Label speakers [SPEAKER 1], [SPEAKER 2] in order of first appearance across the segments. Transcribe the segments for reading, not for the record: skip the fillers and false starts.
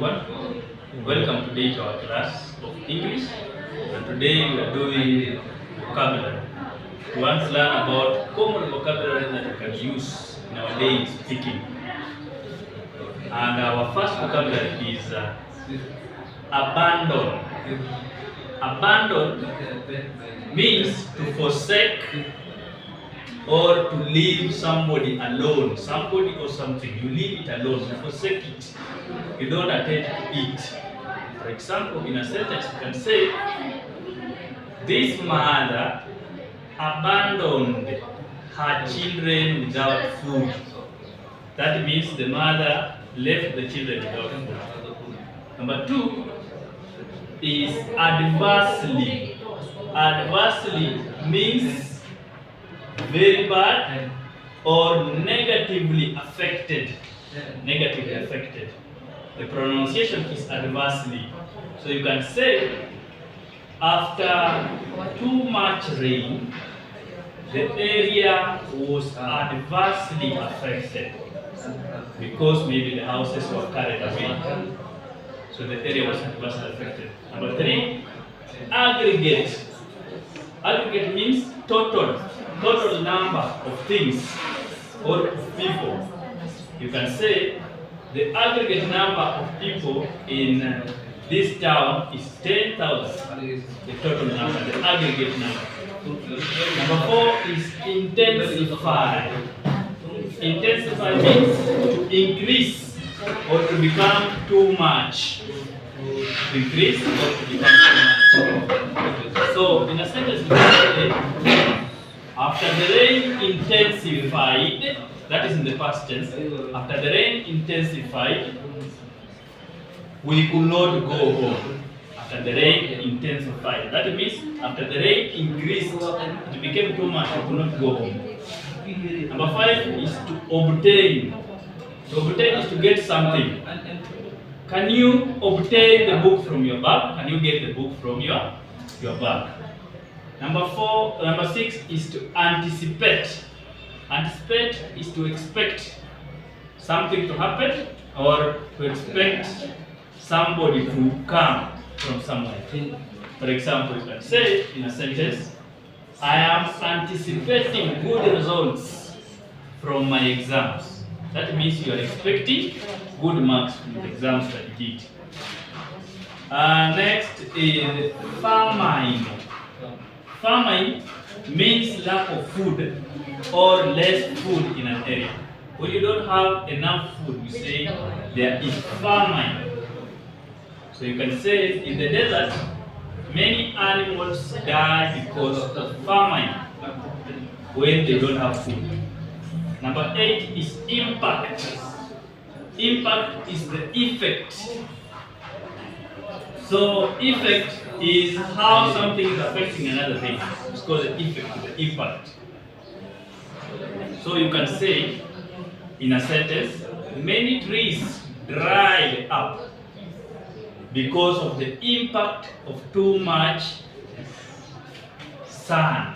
[SPEAKER 1] everyone. Welcome today to our class of English. And today we are doing vocabulary. We want to learn about common vocabulary that we can use in our daily speaking. And our first vocabulary is abandon. Abandon means to forsake or to leave somebody alone, somebody or something. You leave it alone, you forsake it. You don't attend to it. For example, in a sentence you can say, this mother abandoned her children without food. That means the mother left the children without food. Number two is adversely. Adversely means very bad or negatively affected. Negatively affected. The pronunciation is adversely. So you can say, after too much rain, the area was adversely affected because maybe the houses were carried away. So the area was adversely affected. Number three, aggregate. Aggregate means total number of things or people. You can say the aggregate number of people in this town is 10,000. The total number, the aggregate number. Number four is intensify. Intensify means to increase or to become too much. To increase or to become too much. So in a sentence, you can say, after the rain intensified, that is in the past tense, after the rain intensified, we could not go home. After the rain intensified, that means after the rain increased, it became too much, we could not go home. Number five is to obtain. To obtain is to get something. Can you obtain the book from your bag? Can you get the book from your bag? Number six is to anticipate. Anticipate is to expect something to happen or to expect somebody to come from somewhere. For example, you can say in a sentence, I am anticipating good results from my exams. That means you are expecting good marks from the exams that you did. Next is famine. Famine means lack of food or less food in an area. When you don't have enough food, we say there is famine. So you can say in the desert, many animals die because of famine when they don't have food. Number eight is impact. Impact is the effect. So effect is how something is affecting another thing. It's called the effect, the impact. So you can say in a sentence, many trees dried up because of the impact of too much sun.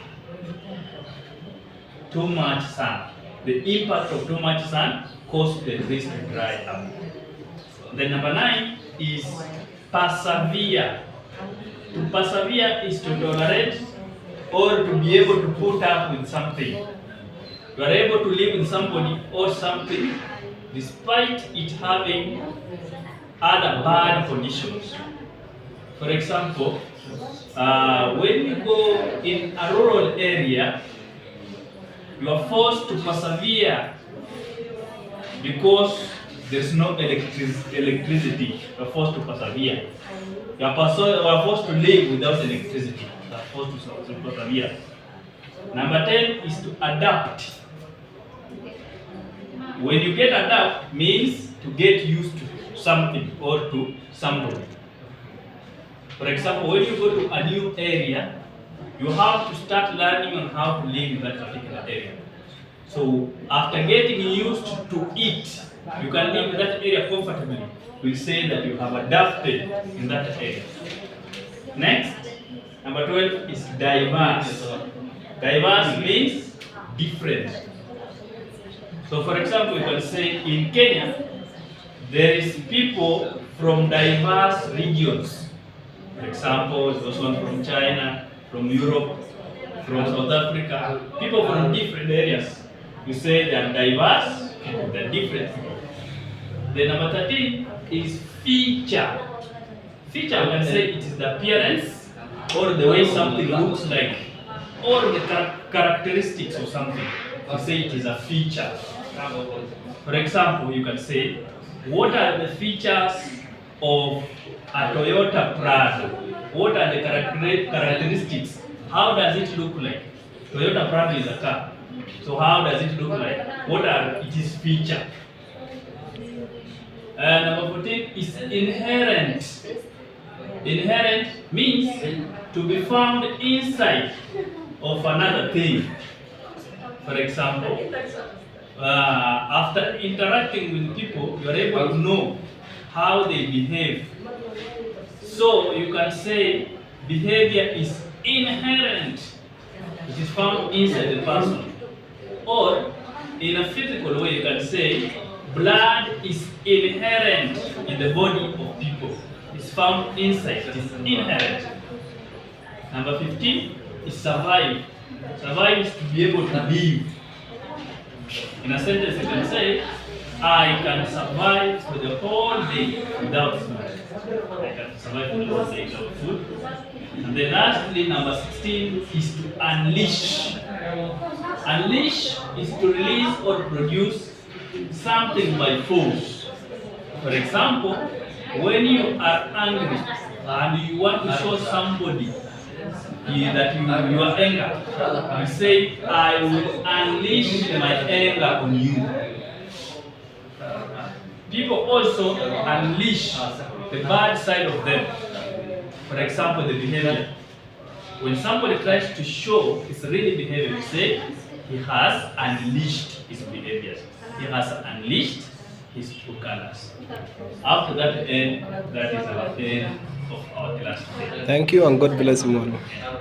[SPEAKER 1] Too much sun. The impact of too much sun caused the trees to dry up. Then number 9 is persevere. To persevere is to tolerate or to be able to put up with something. You are able to live with somebody or something despite it having other bad conditions. For example, when you go in a rural area, you are forced to persevere because there's no electricity. You are forced to persevere. You are forced to live without electricity. You are forced to persevere. Number 10 is to adapt. When you get adapt means to get used to something or to somebody. For example, when you go to a new area, you have to start learning on how to live in that particular area. So after getting used to it, you can live in that area comfortably. We'll say that you have adapted in that area. Next, number 12 is diverse. Diverse means different. So for example, you can say in Kenya, there is people from diverse regions. For example, those ones from China, from Europe, from South Africa, people from different areas. You say they are diverse, they are different. The number 13 is feature. Feature, we can say it is the appearance or the way something looks like, or the characteristics of something. You say it is a feature. For example, you can say, what are the features of a Toyota Prado? What are the characteristics? How does it look like? Toyota Prado is a car. So how does it look like? What are its features? Number 14 is inherent. Inherent means to be found inside of another thing. For example, after interacting with people, you are able to know how they behave. So you can say behavior is inherent. It is found inside the person. Or in a physical way, you can say blood is inherent in the body of people. It's found inside. It is inherent. Number 15 is survive. Survive is to be able to live. In a sentence, you can say, I can survive for the whole day without food. I can survive for the whole day without food. And then lastly, number 16 is to unleash. Unleash is to release or produce something by force. For example, when you are angry and you want to show somebody that you are angry, you say, I will unleash my anger on you. People also unleash the bad side of them. For example, the behavior. When somebody tries to show his real behavior, you say, he has unleashed his behaviors. He has unleashed his true colors. After that end, that is our end of our class today.
[SPEAKER 2] Thank you and God bless you, Moro.